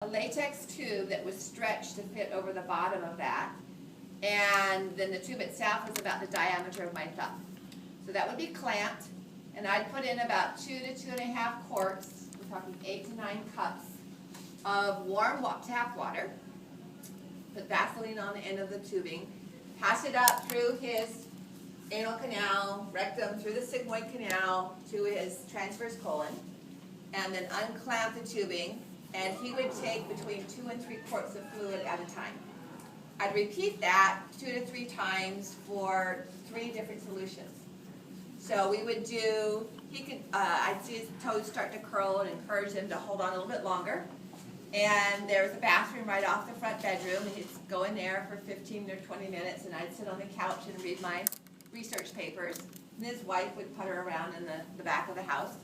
a latex tube that was stretched to fit over the bottom of that, and then the tube itself was about the diameter of my thumb. So that would be clamped, and I'd put in about 2 to 2.5 quarts, we're talking 8 to 9 cups of warm tap water, put Vaseline on the end of the tubing, pass it up through his anal canal, rectum, through the sigmoid canal to his transverse colon, and then unclamp the tubing, and he would take between 2 and 3 quarts of fluid at a time. I'd repeat that 2 to 3 times for 3 different solutions. So we would do, I'd see his toes start to curl and encourage him to hold on a little bit longer. And there was a bathroom right off the front bedroom, and he'd go in there for 15 or 20 minutes, and I'd sit on the couch and read my research papers. And his wife would putter around in the back of the house.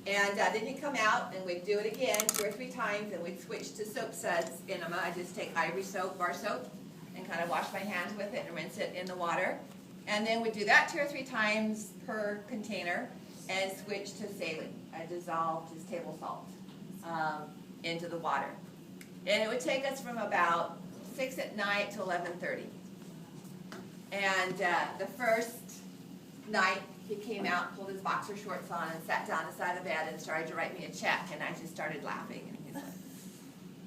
And then he'd come out, and we'd do it again 2 or 3 times, and we'd switch to soap suds enema. I'd just take ivory soap, bar soap, and kind of wash my hands with it and rinse it in the water. And then we'd do that 2 or 3 times per container and switch to saline. I dissolved his table salt into the water. And it would take us from about 6 at night to 11:30. And the first night he came out, pulled his boxer shorts on, and sat down beside the bed and started to write me a check. And I just started laughing. And he's like,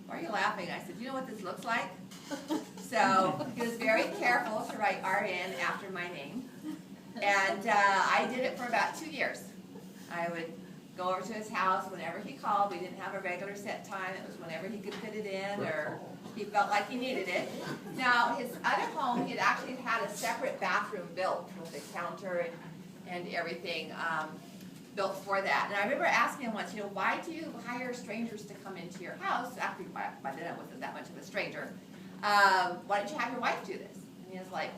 "Why are you laughing?" I said, "You know what this looks like?" So he was very careful to write RN after my name. And I did it for about 2 years. I would go over to his house whenever he called. We didn't have a regular set time. It was whenever he could fit it in or he felt like he needed it. Now, his other home, he had actually had a separate bathroom built with a counter and everything built for that. And I remember asking him once, why do you hire strangers to come into your house? Actually, by then I wasn't that much of a stranger. Why don't you have your wife do this? And he was like,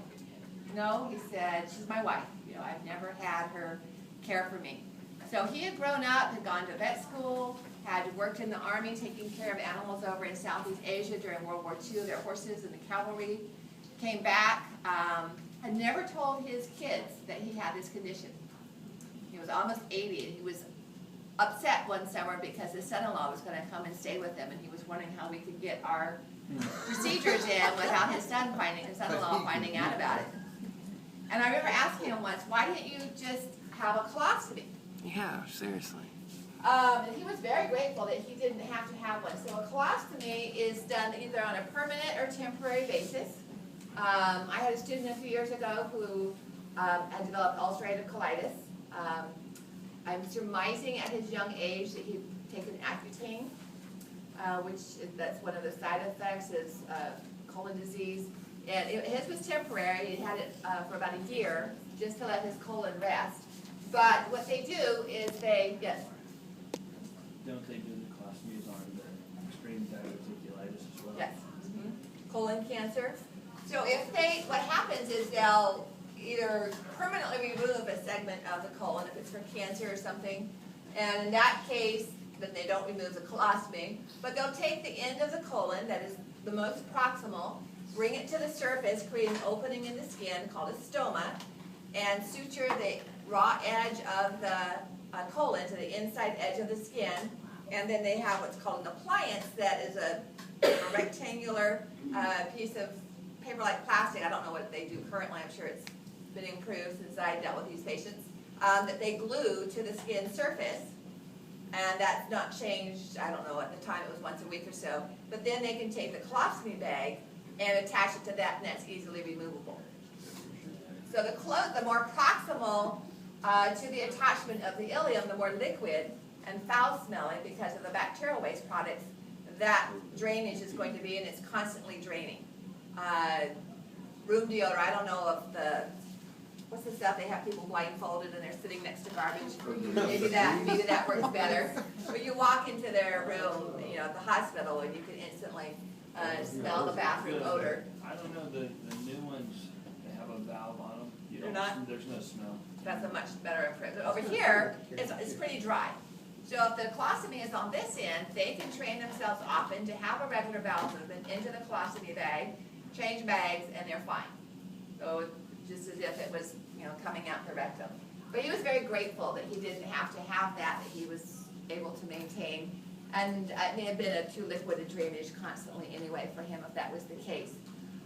"No," he said, "she's my wife. I've never had her care for me." So he had grown up, had gone to vet school, had worked in the army taking care of animals over in Southeast Asia during World War II, their horses in the cavalry. Came back, had never told his kids that he had this condition. He was almost 80, and he was upset one summer because his son-in-law was going to come and stay with him, and he was wondering how we could get our procedures in without his son-in-law finding out about it. And I remember asking him once, "Why didn't you just have a colostomy?" Yeah, seriously. And he was very grateful that he didn't have to have one. So a colostomy is done either on a permanent or temporary basis. I had a student a few years ago who had developed ulcerative colitis. I'm surmising at his young age that he'd taken Accutane, that's one of the side effects is colon disease. And his was temporary. He had it for about a year just to let his colon rest. But what they do is yes. Don't they do the colostomies on the extreme diverticulitis as well? Yes. Colon cancer. So what happens is they'll either permanently remove a segment of the colon if it's for cancer or something, and in that case, then they don't remove the colostomy, but they'll take the end of the colon that is the most proximal, bring it to the surface, create an opening in the skin called a stoma, and suture the raw edge of the colon to the inside edge of the skin, and then they have what's called an appliance that is a rectangular piece of paper-like plastic. I don't know what they do currently. I'm sure it's been improved since I dealt with these patients, that they glue to the skin surface, and that's not changed. I don't know, at the time it was once a week or so, but then they can take the colostomy bag and attach it to that, and that's easily removable. So the more proximal to the attachment of the ileum, the more liquid and foul-smelling because of the bacterial waste products that drainage is going to be, and it's constantly draining. Room deodorant, I don't know if what's the stuff they have people blindfolded and they're sitting next to garbage? Maybe that works better. But you walk into their room, at the hospital, and you can instantly smell the bathroom odor. I don't know, the new ones, they have a valve on them. There's no smell. That's a much better improvement. Over here, it's pretty dry. So if the colostomy is on this end, they can train themselves often to have a regular bowel movement into the colostomy bag, change bags, and they're fine. So just as if it was, coming out the rectum. But he was very grateful that he didn't have to have that he was able to maintain And it may have been a too liquid drainage constantly anyway for him if that was the case.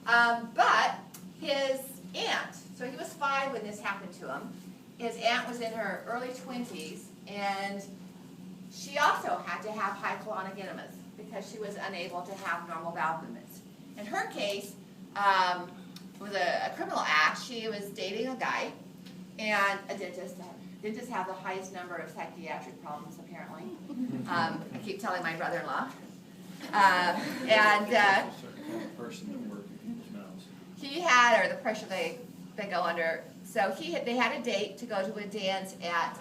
But his aunt, so he was 5 when this happened to him. His aunt was in her early 20s, and she also had to have high colonic enemas because she was unable to have normal bowel movements. In her case, it was a criminal act. She was dating a guy, and a dentist. Dentists have the highest number of psychiatric problems, apparently. I keep telling my brother-in-law. Certain kind of person that works in people's mouths. He had, or the pressure they go under. So they had a date to go to a dance at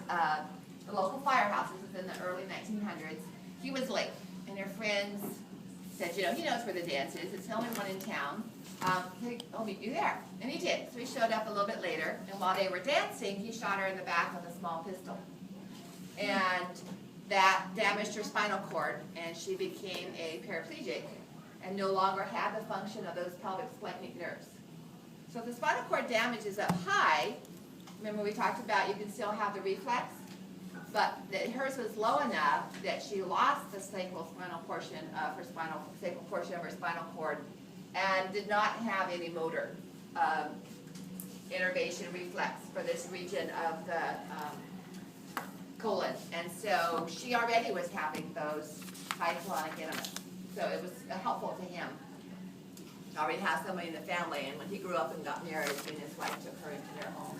the local firehouse. This was in the early 1900s. He was late, and their friends said, you know, he knows where the dance is. It's the only one in town. I'll meet you there. And he did. So he showed up a little bit later, and while they were dancing, he shot her in the back with a small pistol. And that damaged her spinal cord, and she became a paraplegic and no longer had the function of those pelvic splanchnic nerves. So if the spinal cord damage is up high, remember we talked about you can still have the reflex, but hers was low enough that she lost the sacral portion of her spinal cord and did not have any motor innervation reflex for this region of the colon. And so she already was having those high colonic enemas. So it was helpful to him. He already has somebody in the family, and when he grew up and got married, he and his wife took her into their home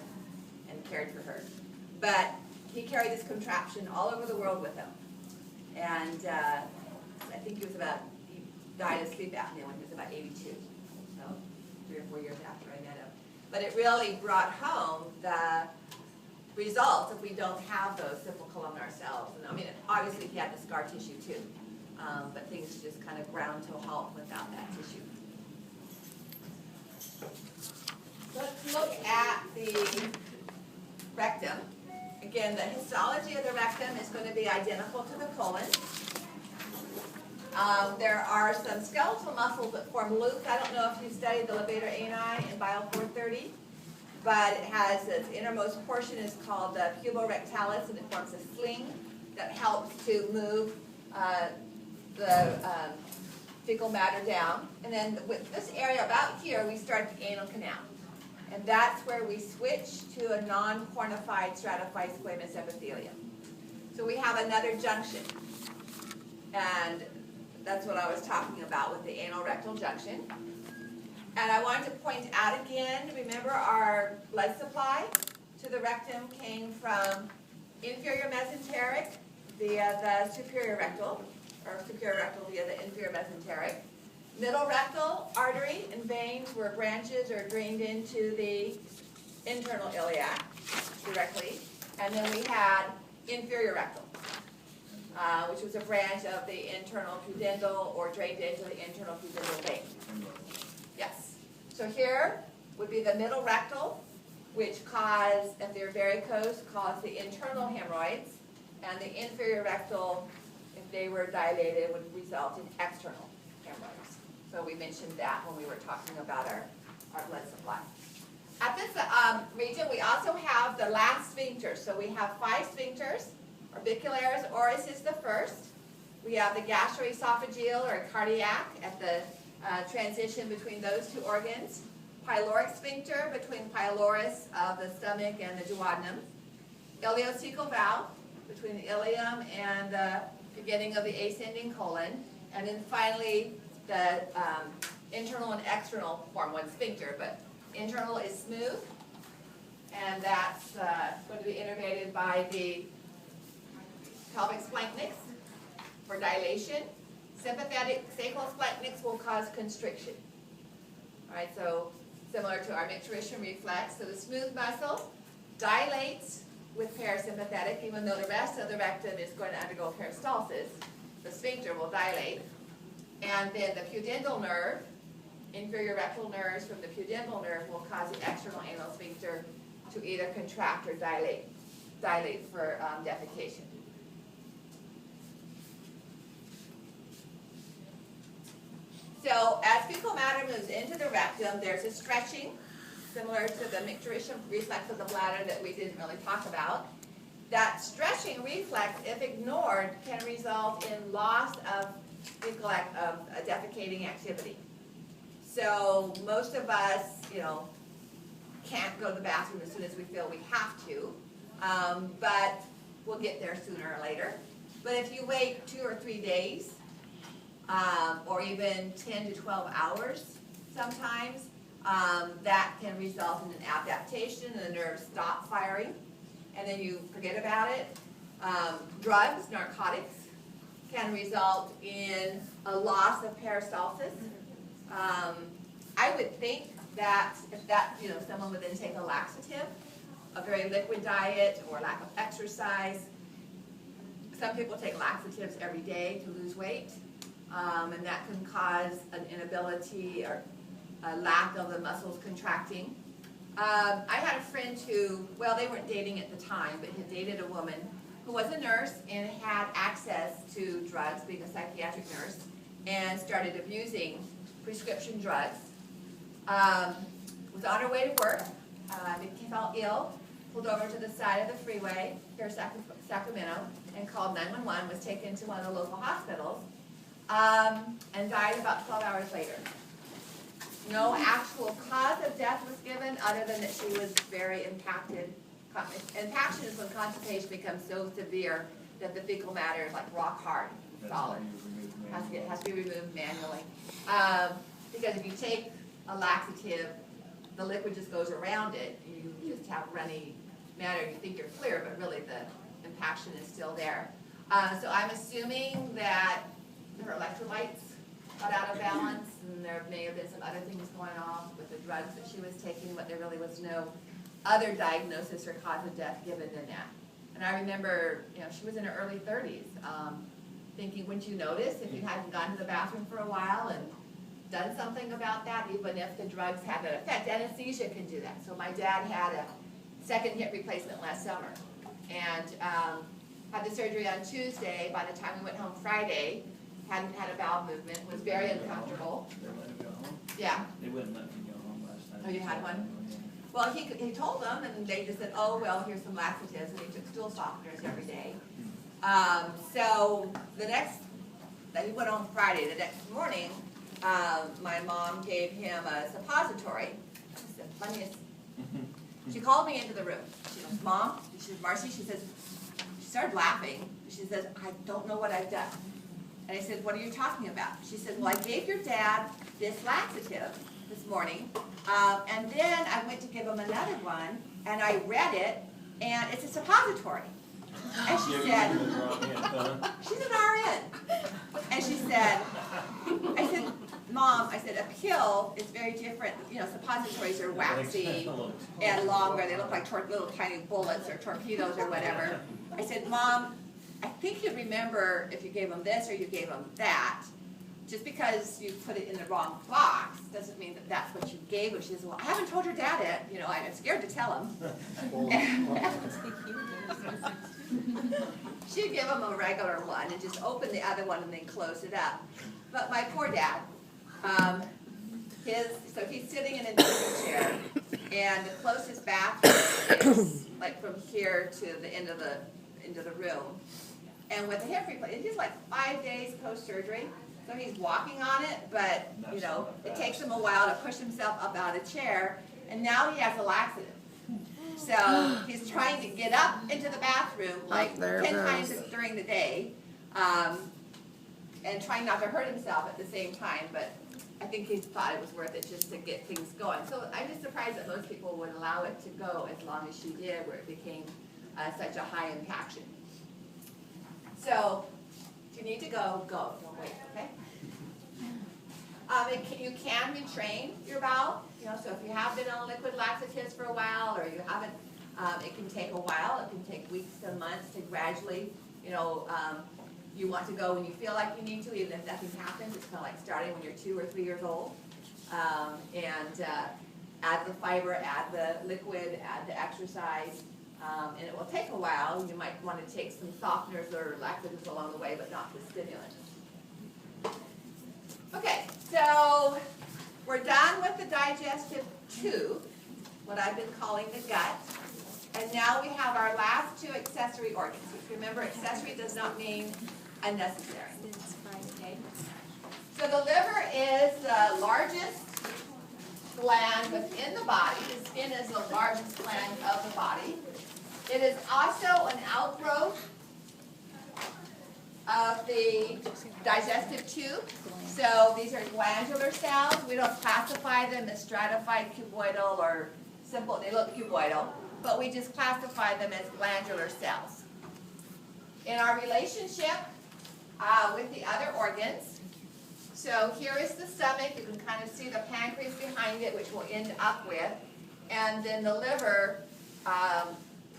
and cared for her. But he carried this contraption all over the world with him. And I think he died of sleep apnea when he was about 82. So 3 or 4 years after I met him. But it really brought home the results if we don't have those simple columnar cells. And I mean, obviously he had the scar tissue too. But things just kind of ground to a halt without that tissue. Let's look at the rectum. Again, the histology of the rectum is going to be identical to the colon. There are some skeletal muscles that form loops. I don't know if you studied the levator ani in Bio430, but it has its innermost portion is called the puborectalis, and it forms a sling that helps to move the fecal matter down. And then with this area about here, we start the anal canal. And that's where we switch to a non-cornified stratified squamous epithelium. So we have another junction. And that's what I was talking about with the anal-rectal junction. And I wanted to point out again, remember our blood supply to the rectum came from inferior mesenteric via the superior rectal, or superior rectal via the inferior mesenteric. Middle rectal artery and veins were branches or drained into the internal iliac directly. And then we had inferior rectal, which was a branch of the internal pudendal or drained into the internal pudendal vein. Yes. So here would be the middle rectal, which if they're varicose, cause the internal hemorrhoids. And the inferior rectal, if they were dilated, would result in external hemorrhoids. So we mentioned that when we were talking about our blood supply. At this region, we also have the last sphincter. So we have 5 sphincters. Orbicularis oris is the first. We have the gastroesophageal or cardiac at the transition between those 2 organs. Pyloric sphincter between pylorus of the stomach and the duodenum. Ileocecal valve between the ileum and the beginning of the ascending colon. And then finally, the internal and external form one sphincter, but internal is smooth, and that's going to be innervated by the pelvic splanchnics for dilation. Sympathetic sacral splanchnics will cause constriction. All right, so similar to our micturition reflex. So the smooth muscle dilates with parasympathetic, even though the rest of the rectum is going to undergo peristalsis. The sphincter will dilate. And then the pudendal nerve, inferior rectal nerves from the pudendal nerve will cause the external anal sphincter to either contract or dilate for defecation. So as fecal matter moves into the rectum, there's a stretching, similar to the micturition reflex of the bladder that we didn't really talk about. that stretching reflex, if ignored, can result in loss of defecating activity. So most of us, can't go to the bathroom as soon as we feel we have to, but we'll get there sooner or later. But if you wait 2 or 3 days, or even 10 to 12 hours sometimes, that can result in an adaptation, and the nerves stop firing, and then you forget about it. Drugs, narcotics, can result in a loss of peristalsis. I would think that if that, someone would then take a laxative, a very liquid diet, or lack of exercise. Some people take laxatives every day to lose weight, and that can cause an inability or a lack of the muscles contracting. I had a friend who, well, they weren't dating at the time, but had dated a woman who was a nurse and had access to drugs, being a psychiatric nurse, and started abusing prescription drugs. Was on her way to work, felt ill, pulled over to the side of the freeway here in Sacramento, and called 911, was taken to one of the local hospitals, and died about 12 hours later. No actual cause of death was given, other than that she was very impacted. Impaction is when constipation becomes so severe that the fecal matter is like rock hard, solid. Has to be removed manually. Because if you take a laxative, the liquid just goes around it. You just have runny matter. You think you're clear, but really the impaction is still there. So I'm assuming that her electrolytes got out of balance, and there may have been some other things going on with the drugs that she was taking, but there really was no other diagnosis or cause of death given than that. And I remember, she was in her early 30s, thinking, wouldn't you notice if you hadn't gone to the bathroom for a while and done something about that, even if the drugs had an effect? Anesthesia can do that. So my dad had a second hip replacement last summer, and had the surgery on Tuesday. By the time we went home Friday, hadn't had a bowel movement, was very uncomfortable. They let him go home? Yeah. They wouldn't let me go home last time. Oh, you had one? Well, he told them, and they just said, oh, well, here's some laxatives, and he took stool softeners every day. So he went on Friday. The next morning, my mom gave him a suppository. It's the funniest. She called me into the room. She goes, Mom, she said, Marcy, she says, she started laughing. She says, I don't know what I've done. And I said, what are you talking about? She said, well, I gave your dad this laxative this morning, and then I went to give him another one, and I read it, and it's a suppository. And she said, she's an RN. And she said, I said, Mom, I said, a pill is very different. Suppositories are waxy and longer. They look like little tiny bullets or torpedoes or whatever. I said, Mom, I think you'd remember if you gave them this or you gave them that. Just because you put it in the wrong box doesn't mean that that's what you gave her. She says, well, I haven't told your dad it. I'm scared to tell him. She'd give him a regular one and just open the other one and then close it up. But my poor dad, so he's sitting in a nursing chair, and the closest bathroom is like from here to the end of the room. And with a hip replacement, he's like 5 days post-surgery. So he's walking on it, but, it takes him a while to push himself up out of the chair, and now he has a laxative. So he's trying to get up into the bathroom like 10 times during the day, and trying not to hurt himself at the same time, but I think he thought it was worth it just to get things going. So I'm just surprised that most people would allow it to go as long as she did, where it became such a high impaction. So, if you need to go, go. Don't wait, okay? You can retrain your bowel. So if you have been on liquid laxatives for a while, or you haven't, it can take a while. It can take weeks and months to gradually, you want to go when you feel like you need to, even if nothing happens. It's kind of like starting when you're 2 or 3 years old. And add the fiber, add the liquid, add the exercise. And it will take a while. You might want to take some softeners or laxatives along the way, but not the stimulants. Okay, so we're done with the digestive tube, what I've been calling the gut. And now we have our last two accessory organs. Remember, accessory does not mean unnecessary. Okay? So the liver is the largest gland within the body. The skin is the largest gland of the body. It is also an outgrowth of the digestive tube. So these are glandular cells. We don't classify them as stratified cuboidal or simple. They look cuboidal, but we just classify them as glandular cells. In our relationship with the other organs, so here is the stomach. You can kind of see the pancreas behind it, which we'll end up with, and then the liver,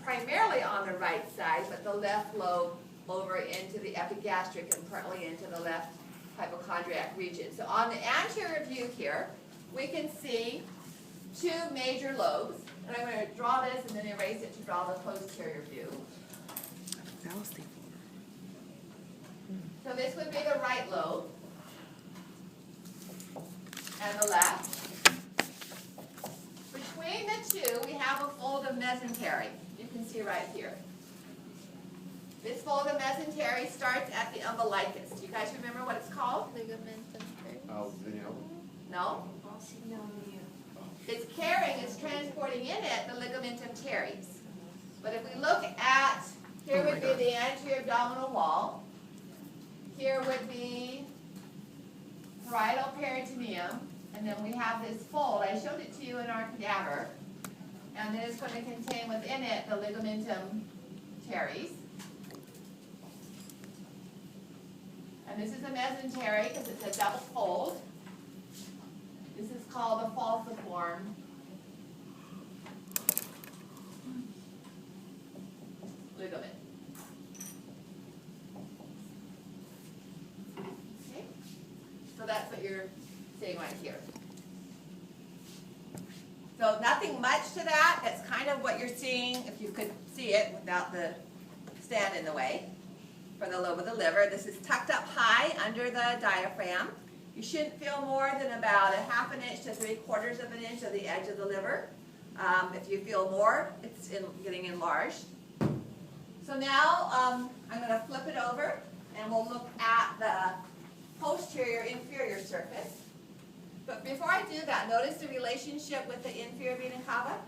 primarily on the right side, but the left lobe over into the epigastric and partly into the left hypochondriac region. So on the anterior view here, we can see two major lobes. And I'm going to draw this and then erase it to draw the posterior view. So this would be the right lobe and the left. Between the two, we have a fold of mesentery. You can see right here. This fold of mesentery starts at the umbilicus. Do you guys remember what it's called? No? It's carrying, it's transporting in it the ligamentum teres. But if we look at, here would be the anterior abdominal wall. Here would be parietal peritoneum. And then we have this fold. I showed it to you in our cadaver. And then it's going to contain within it the ligamentum teres. And this is a mesentery because it's a double fold. This is called a falciform ligament. Okay? So that's what you're seeing right here. So nothing much to that. That's kind of what you're seeing, if you could see it without the stand in the way, for the lobe of the liver. This is tucked up high under the diaphragm. You shouldn't feel more than about 1/2 inch to 3/4 of an inch of the edge of the liver. If you feel more, it's getting enlarged. So now I'm going to flip it over and we'll look at the posterior inferior surface. But before I do that, notice the relationship with the inferior vena cava,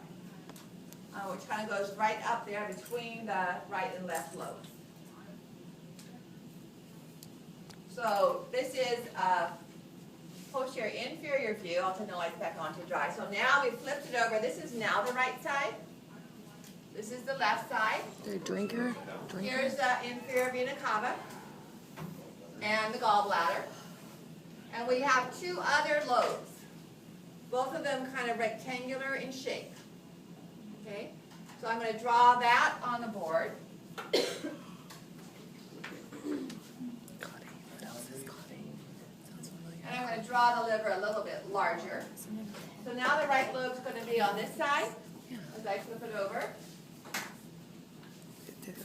which kind of goes right up there between the right and left lobes. So this is a posterior inferior view. I'll turn the lights back on to dry. So now we've flipped it over. This is now the right side. This is the left side. The drinker. Here's the inferior vena cava and the gallbladder. And we have two other lobes. Both of them kind of rectangular in shape. Okay? So I'm going to draw that on the board. And I'm going to draw the liver a little bit larger. So now the right lobe's going to be on this side as I flip it over.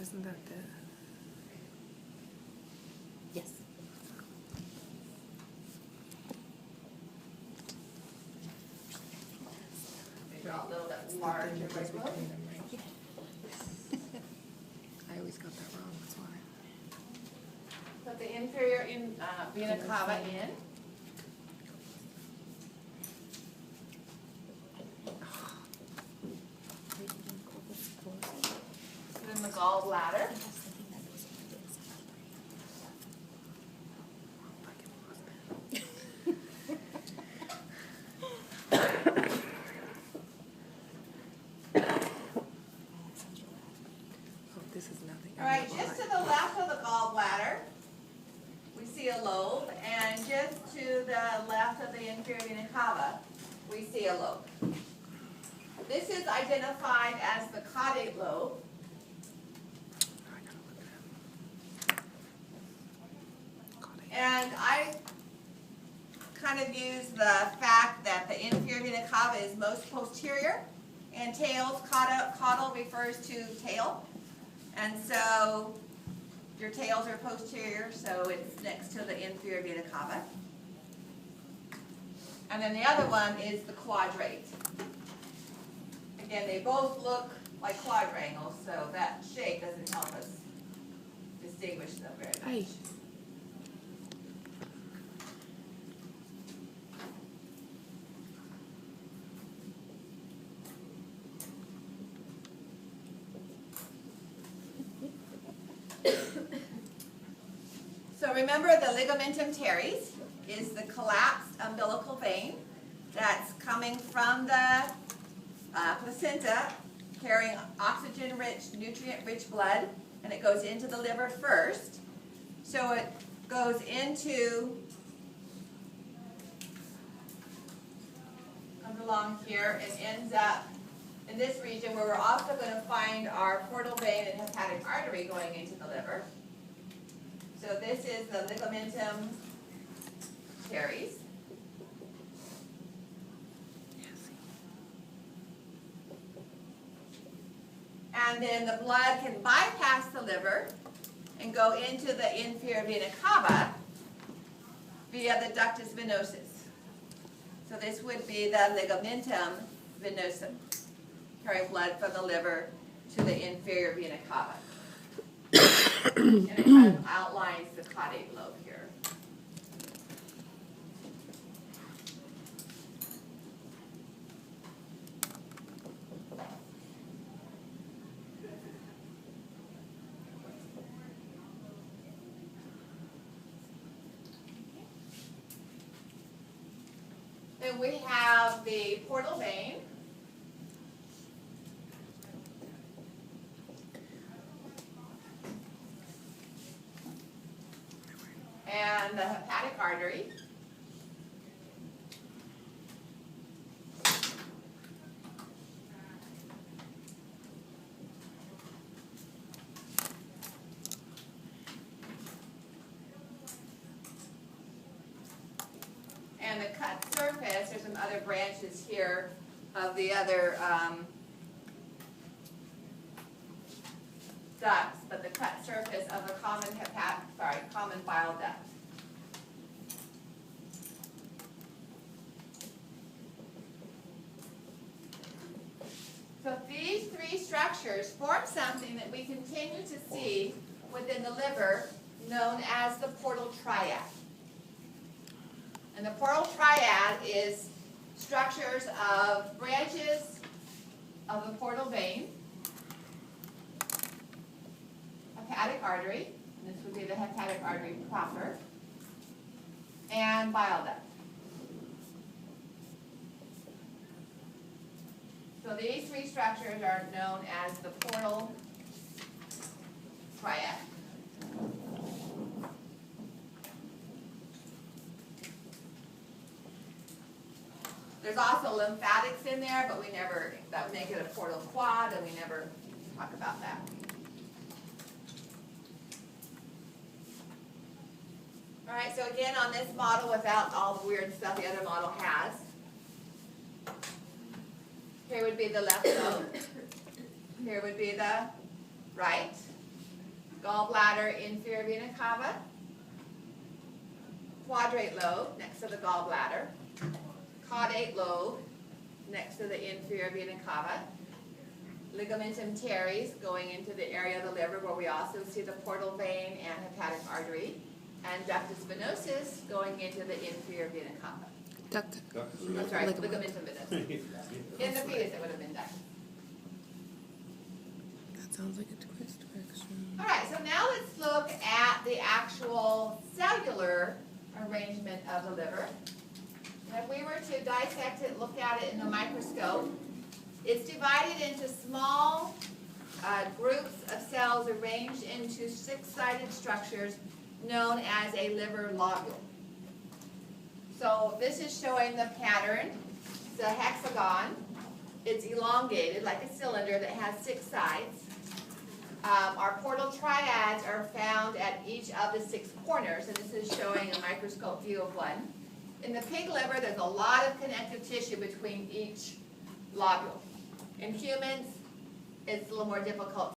Isn't that the... Yes. Draw a little bit larger right lobe. I always got that wrong, that's why. Put the inferior vena cava in. Then the gallbladder. This is nothing. All right, just to the left of the gallbladder, we see a lobe, and just to the left of the inferior vena cava, we see a lobe. This is identified as the caudate lobe. And I kind of use the fact that the inferior vena cava is most posterior, and tails, caudal refers to tail. And so your tails are posterior, so it's next to the inferior vena cava. And then the other one is the quadrate. Again, they both look like quadrangles, so that shape doesn't help us distinguish them very much. Aye. So remember, the ligamentum teres is the collapsed umbilical vein that's coming from the placenta, carrying oxygen-rich, nutrient-rich blood, and it goes into the liver first. So it goes into, comes along here and ends up in this region where we're also going to find our portal vein and hepatic artery going into the liver. So this is the ligamentum teres. And then the blood can bypass the liver and go into the inferior vena cava via the ductus venosus. So this would be the ligamentum venosum, carrying blood from the liver to the inferior vena cava. And it kind of outlines the caudate lobe here. Then we have the portal vein. And the hepatic artery. And the cut surface, there's some other branches here of the other ducts, but the cut surface of a common bile duct. So these three structures form something that we continue to see within the liver known as the portal triad. And the portal triad is structures of branches of the portal vein, hepatic artery, and this would be the hepatic artery proper, and bile duct. So these three structures are known as the portal triad. There's also lymphatics in there, but that would make it a portal quad, and we never talk about that. All right, so again, on this model, without all the weird stuff the other model has, here would be the left lobe, here would be the right, gallbladder, inferior vena cava, quadrate lobe next to the gallbladder, caudate lobe next to the inferior vena cava, ligamentum teres going into the area of the liver where we also see the portal vein and hepatic artery, and ductus venosus going into the inferior vena cava. Duct. That's right, ligamentum venosus. In the fetus it would have been ductus. That sounds like a twist direction. All right, so now let's look at the actual cellular arrangement of the liver. If we were to dissect it, look at it in a microscope, it's divided into small groups of cells arranged into six-sided structures known as a liver lobule. So this is showing the pattern. It's a hexagon. It's elongated like a cylinder that has six sides. Our portal triads are found at each of the six corners, and this is showing a microscope view of one. In the pig liver, there's a lot of connective tissue between each lobule. In humans, it's a little more difficult